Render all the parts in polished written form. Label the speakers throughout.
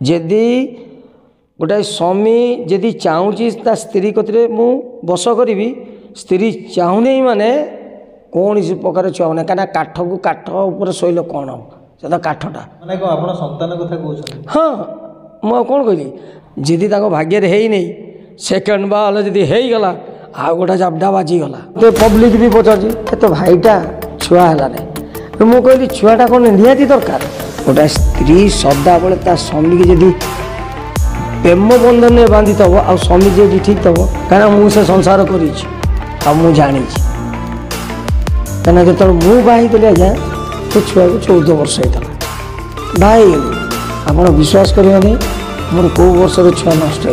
Speaker 1: जदि गोटाए स्वामी जदि चाहूँगी स्त्री कतिरे मु बस करी स्त्री चाहूनी माने कौन प्रकार छुआ होना कहीं काठ को काठ उपर शोल कौन हम से तो काठटा
Speaker 2: माने को आपण संतान कथा कहउछन।
Speaker 1: हाँ मु कौन कहली जदि भाग्य है नहीं सेकेंड बाल जदि हो गला आ गोटा जाबडा बाजीगला तो पब्लिक भी पचार तो भाईटा छुआ है मु कहली छुआटा कौन निहाती दरकार गोटा स्त्री सदा बेले ता स्वामी की जदि प्रेम बंधन में बांधी थव आ स्वामी जी ठीक थव कहीं मुझे संसार करी जानी कहीं जो मुझे आज्ञा तो छुआ को 14 वर्ष होता बाई आप विश्वास करें नहीं मोर कौ वर्षर छुआ नष्ट हो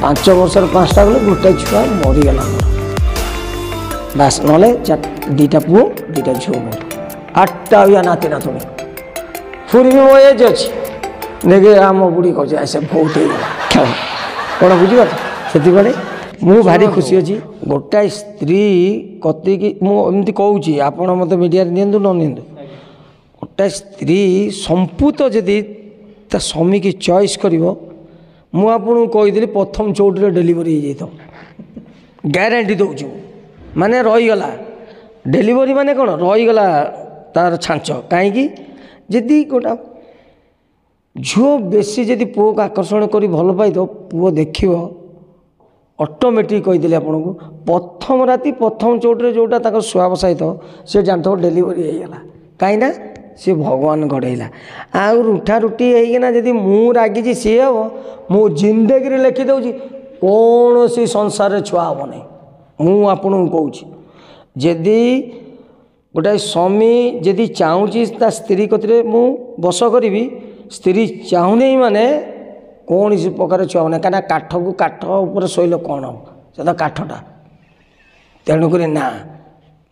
Speaker 1: 5 वर्षर 5टा गले गोटे छुआ मरीगला मोर बास ना 2टा पुओ 2टा झील मोर 8टा या नाती नातुणी पूरी भी मो एज अच्छी देखे आम बुढ़ी कहे ऐसे बहुत खेल कौन बुझे से मु भारी खुशी अच्छी गोटाए स्त्री कति मुझे कहूँ आपण मत मीडिया नियंतु न नियंतु गोटाए स्त्री संपूत जदि ता स्वामी की चॉइस कर मुझे कहीदेली प्रथम चौटी डेलीवरी हो जाता ग्यारंटी दूँ माने रहीगला डेलीवरी माने कौन रहीगला तार छांच कहीं जदि गोटा झील बेसी जदि पुओ को आकर्षण कर भल पाई तो पुओ देख ऑटोमेटिक कहीदेली आपन को प्रथम राति प्रथम चौटे जोटा शुआ बसाई तो सी जानते डेलीवरी होगा कहीं सी भगवान गढ़ेला आ रुठा रुटी होना जदि मु रागिची सी हे मो जिंदगी लिखिदे कौन सी संसार छुआ हे नहीं मुझे कहूँ जदि गोटाए स्वामी जदि चाहूँगी स्त्री कतिरे मु बस करी स्त्री चाहूनी माने कौन प्रकार छुआ होना कहीं काठ को काठ उपर शोल कौन हम से तो काठटा तेणुक ना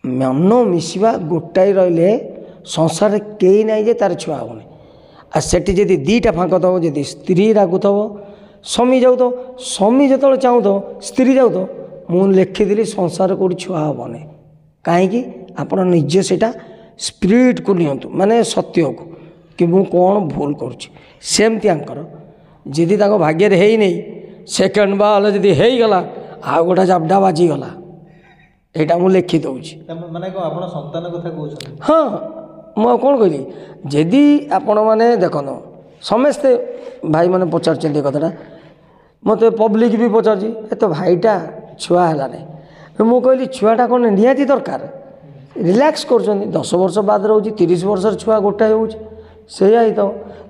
Speaker 1: मन मिसवा गोटाए रे संसार कई ना जे तार छुआ होनी आ सेठी जदि 2टा फाँक थव जदि स्त्री रागुथव स्वामी जाऊ तो स्वामी जो चाहू तो स्त्री जाऊ तो मुझे लिखिदेली संसार कौट छुआ हेनी कहीं आपण निजे से स्पिरिट को नियंतु माने सत्य को कि मु कौन भूल करमती जदि भाग्य है नहीं सेकेंड बाल जदि हो गला आ गोटा जाबडा बाजीगला यहाँ मुझे लिखि दूँगी
Speaker 2: माने को आपण संतान कथा कहउछन।
Speaker 1: हाँ मु कौन कहली जदि आपण मैंने देखो समस्ते भाई मैंने पचार कथा मत पब्लिक भी पचार तो भाईटा छुआ है मु कहली छुआटा कौन निहाती दरकार रिलैक्स कर 10 वर्ष बाद रोचे 30 वर्ष छुआ गोटाए हो ही तो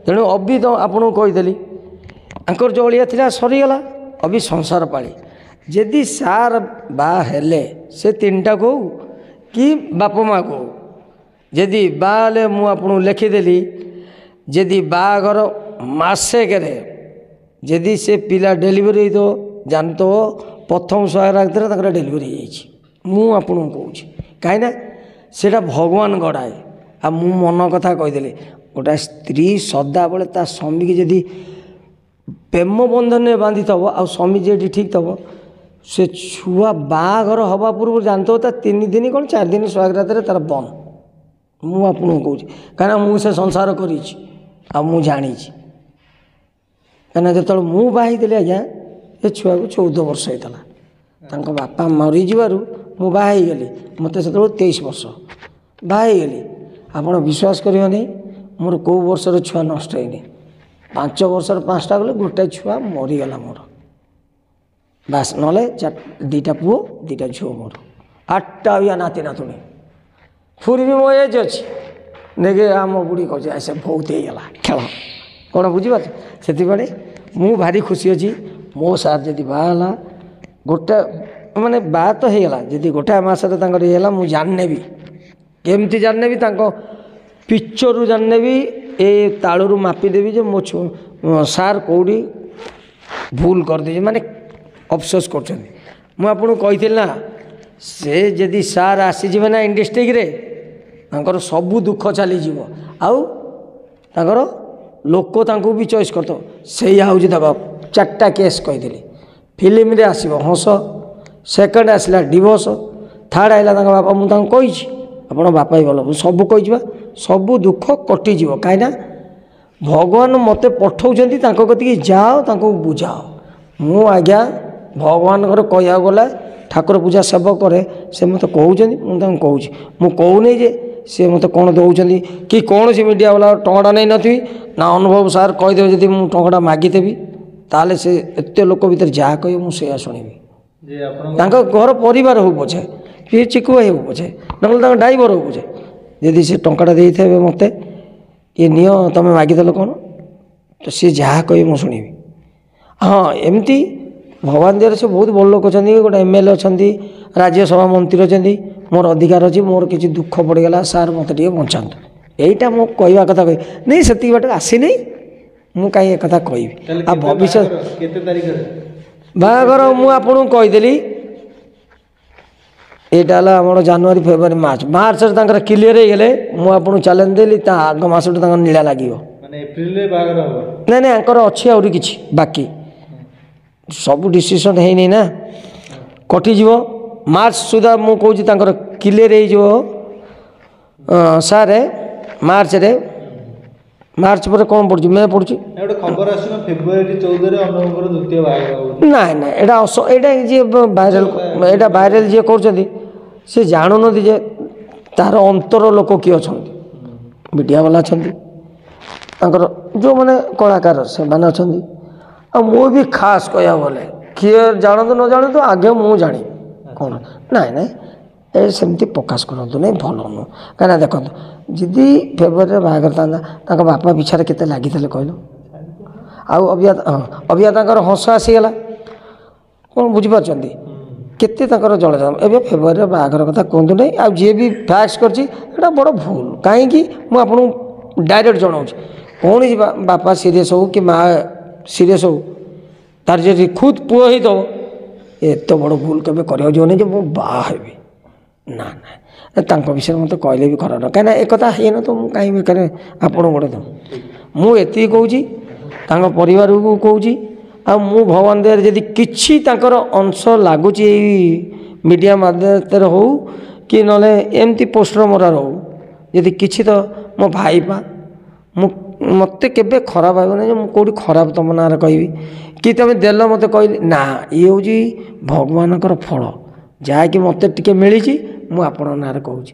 Speaker 1: तेणु अभी तो आपको कहीदेली आंकर जलिया था सरीगला अभी संसार पाली जदि सार बा हेले से 3टा को कि बाप माँ को जदि बाले मुझे लिखिदेली जदि बाघर मसेक जदि से पिला डेलीवरी तो जानते हो प्रथम 100 रात डेलीवरी मुझे कहूँ कहीं सेटा भगवान गढ़ाए आ मु मन कथा कहीदेली गोटा स्त्री सदा बेले ता स्वामी की जदि प्रेम बंधन में बांधी थव आ स्वामी जी ठीक थव से छुआ बाघर हवा पूर्व जानते हो 3 दिन कौन 4 दिन सुहाग रात तार बंद मुझे कहूँ कहीं मुझे संसार करी जानी कहीं जो मुझे बाईदेली आज्ञा ये छुआ को 14 वर्ष होता बापा मरीजु मु बाईगली मत से 23 वर्ष बाईगली आप विश्वास करें नहीं मोर कौ वर्षर छुआ नष्ट होनी 5 वर्षर 5टा गले गोटे छुआ मरीगला मोर बास ना 2टा पुओ 2टा झील मोर 8टा या नाती नातुणी पूरी भी मो एज अच्छी देखे आम बुढ़ी कहे ऐसे बहुत होगा खेल कौन बुझे से मु भारी खुशी अच्छी मो सार जदि बाहला गोटे माने बा तो होगा जदि गोटाए मसला मुझे जानने भी केमती जानने भी पिक्चर जानने भी ए तालू मापिदेवी जो मो सार कौड़ी भूल कर दे माने अफसोस कर ना से जदि सार आसीज ना इंडस्ट्री रे तांकर सबू दुख चली आउ तांकर लोक तांको भी चॉइस कर तो से 4टा केस कहीदेली फिल्म रे आसीबो हंस सेकेंड आसला डिवोर्स थर्ड आइला बापा मुझे कही आपण बापा ही भल सब कही सबू दुख कटिज कहीं ଭଗବାନ ମୋତେ ପଠାଉଛନ୍ତି ତାଙ୍କ କତିକି ଯାଅ ତାଙ୍କୁ ବୁଝାଅ। ମୁଁ ଆଜ୍ଞା ଭଗବାନଙ୍କର କହିବାକୁ ଗଲେ ଠାକୁର ପୂଜା ସେବ କରେ, ସେ ମୋତେ କହୁଛନ୍ତି ମୁଁ ତାଙ୍କୁ କହୁଛି। ମୁଁ କହୁନି ଯେ ସେ ମୋତେ କ'ଣ ଦେଉଛନ୍ତି କି କୌଣସି ମିଡ଼ିଆ ବାଲା ଟଙ୍କାଟା ନେଇନଥିବି ନା ଅନୁଭବ ସାର୍ କହିଦେବେ ଯଦି ମୁଁ ଟଙ୍କାଟା ମାଗିଦେବି ତାହେଲେ ସେ ଏତେ ଲୋକ ଭିତରେ ଯାହା କହିବେ ମୁଁ ସେଇଆ ଶୁଣିବି।
Speaker 2: ଯେ ଆପଣ
Speaker 1: ତାଙ୍କ ଘର ପରିବାର ହଉ ପଛେ କି ଚିକୁ ଭାଇ ହଉ ପଛେ ନହେଲେ ତାଙ୍କ ଡ୍ରାଇଭର ହଉ ପଛେ ଯଦି ସେ ଟଙ୍କାଟା ଦେଇଥିବେ ମୋତେ ଇଏ ନିଅ ତୁମେ ମାଗିଦେଲ କ'ଣ ତ ସିଏ ଯାହା କହିବେ ମୁଁ ଶୁଣିବି। ହଁ ଏମିତି ଭଗବାନ ଦେହରେ ସେ ବହୁତ ବଡ଼ ଲୋକ ଅଛନ୍ତି, ଗୋଟେ MLA ଅଛନ୍ତି, ରାଜ୍ୟସଭା ମନ୍ତ୍ରୀ ଅଛନ୍ତି, ମୋର ଅଧିକାର ଅଛି, ମୋର କିଛି ଦୁଃଖ ପଡ଼ିଗଲା ସାର୍ ମୋତେ ଟିକେ ବଞ୍ଚାନ୍ତୁ, ଏଇଟା ମୁଁ କହିବା କଥା କହିବି ନାଇଁ ସେତିକି ବାଟରେ ଆସିନି ମୁଁ କାହିଁ ଏକଥା କହିବି। ଆଉ ଭବିଷ୍ୟତ
Speaker 2: କେତେ ତାରିଖରେ
Speaker 1: ବାହାଘର ମୁଁ ଆପଣଙ୍କୁ କହିଦେଲି ଏଇଟା ହେଲା ଆମର ଜାନୁଆରୀ ଫେବୃଆରୀ ମାର୍ଚ୍ଚରେ ତାଙ୍କର କ୍ଲିୟର ହେଇଗଲେ ମୁଁ ଆପଣଙ୍କୁ ଚ୍ୟାଲେଞ୍ଜ ଦେଲି ତା ଆଗ ମାସଠୁ ତାଙ୍କର ନୀଳା ଲାଗିବ।
Speaker 2: ମାନେ ଏପ୍ରିଲରେ ବାହାଘର ହେବ?
Speaker 1: ନାଇଁ ନାଇଁ ଆଙ୍କର ଅଛି ଆହୁରି କିଛି ବାକି, ସବୁ ଡିସିସନ୍ ହେଇନି ନା, କଟିଯିବ ମାର୍ଚ୍ଚ ସୁଦ୍ଧା ମୁଁ କହୁଛି ତାଙ୍କର କ୍ଲିୟର ହେଇଯିବ ସାର୍ ମାର୍ଚ୍ଚରେ। ମାର୍ଚ୍ଚ ପରେ କ'ଣ ପଡ଼ୁଛି ମେ ପଡ଼ୁଛି।
Speaker 2: ଗୋଟେ ଖବର ଆସିବ ଫେବୃଆରୀ 14ରେ ଅନୁଭବଙ୍କର ଦ୍ୱିତୀୟ ବାହାଘର ହେବ।
Speaker 1: ନାଇଁ ନାଇଁ ଏଇଟା ଏଇଟା ଯିଏ ଭାଇରାଲ ଯିଏ କରୁଛନ୍ତି ସେ ଜାଣୁନାହାନ୍ତି ଯେ ତାର ଅନ୍ତର ଲୋକ କିଏ ଅଛନ୍ତି। ମିଡ଼ିଆ ବାଲା ଅଛନ୍ତି, ତାଙ୍କର ଯେଉଁମାନେ କଳାକାର ସେମାନେ ଅଛନ୍ତି। ଆଉ ମୁଁ ବି ଖାସ୍ କହିବାକୁ ଗଲେ କିଏ ଜାଣନ୍ତୁ ନ ଜାଣନ୍ତୁ ଆଗେ ମୁଁ ଜାଣି କ'ଣ ନାଇଁ ନାଇଁ ଏ ସେମିତି ପ୍ରକାଶ କରନ୍ତୁ ନାଇଁ, ଭଲ ନୁହଁ। କାହିଁକିନା ଦେଖନ୍ତୁ ଯଦି ଫେବୃଆରୀରେ ବାହାଘର ଥାନ୍ତା ତାଙ୍କ ବାପା ପିଛାରେ କେତେ ଲାଗିଥିଲେ କହିଲ, ଆଉ ଅବିକା ତାଙ୍କର ହସ ଆସିଗଲା କ'ଣ ବୁଝିପାରୁଛନ୍ତି, କେତେ ତାଙ୍କର ଜଳଜାମ। ଏବେ ଫେବୃଆରୀରେ ବାହାଘର କଥା କୁହନ୍ତୁ ନାହିଁ। ଆଉ ଯିଏ ବି ଫ୍ୟାକ୍ସ କରିଛି ଏଇଟା ବଡ଼ ଭୁଲ। କାହିଁକି ମୁଁ ଆପଣଙ୍କୁ ଡାଇରେକ୍ଟ ଜଣାଉଛି, କୌଣସି ବାପା ସିରିୟସ୍ ହେଉ କି ମା' ସିରିୟସ୍ ହେଉ ତାର ଯଦି ଖୁଦ ପୁଅ ହେଇଥିବ ଏତେ ବଡ଼ ଭୁଲ କେବେ କରିବାକୁ ଯିବନି ଯେ ମୁଁ ବାହା ହେବି, ନା ନା ତାଙ୍କ ବିଷୟରେ ମୋତେ କହିଲେ ବି ଖରାପ ନୁହଁ। କାହିଁକିନା ଏକଥା ହେଇନ ତ ମୁଁ କାହିଁ ବେକାର ଆପଣ ଗୋଟେ ଦେବ। ମୁଁ ଏତିକି କହୁଛି ତାଙ୍କ ପରିବାରକୁ କହୁଛି, ଆଉ ମୁଁ ଭଗବାନ ଦେହରେ ଯଦି କିଛି ତାଙ୍କର ଅଂଶ ଲାଗୁଛି ଏଇ ମିଡ଼ିଆ ମାଧ୍ୟମରେ ହେଉ କି ନହେଲେ ଏମିତି ପୋଷ୍ଟର ମରାର ହେଉ, ଯଦି କିଛି ତ ମୋ ଭାଇ ପା ମୋତେ କେବେ ଖରାପ ଭାବିବନି ଯେ ମୁଁ କେଉଁଠି ଖରାପ ତୁମ ନାଁରେ କହିବି କି ତୁମେ ଦେଲ ମୋତେ କହିଲି ନା, ଇଏ ହେଉଛି ଭଗବାନଙ୍କର ଫଳ ଯାହାକି ମୋତେ ଟିକେ ମିଳିଛି ମୁଁ ଆପଣଙ୍କ ନାଁରେ କହୁଛି।